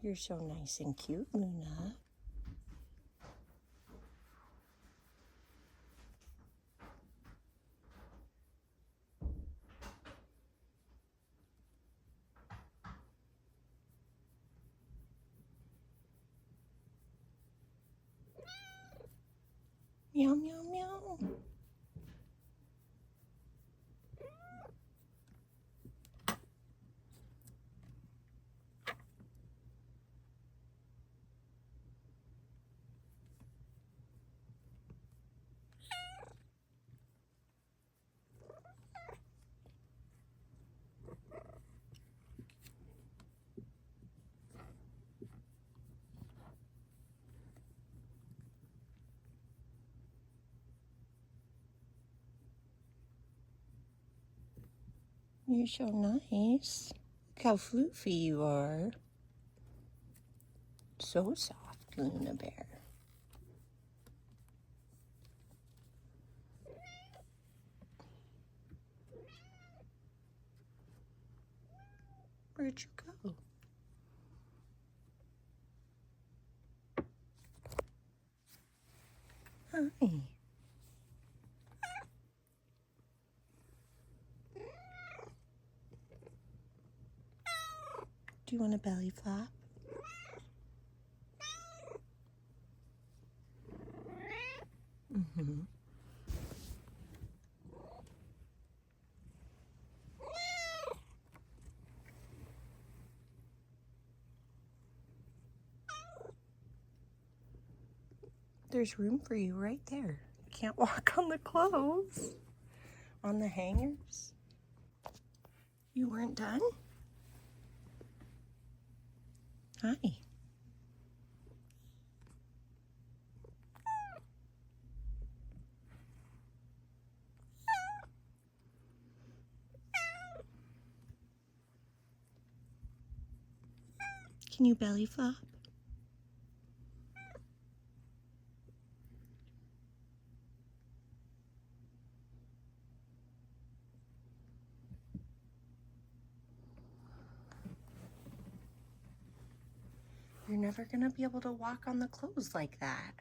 You're so nice and cute, Luna. Meow, meow, meow. You're so nice. Look how floofy you are. So soft, Luna Bear. Where'd you go? Hi. Do you want a belly flop? Mm-hmm. There's room for you right there. You can't walk on the clothes. On the hangers. You weren't done? Hi. Can you belly flop? You're never gonna be able to walk on the clothes like that.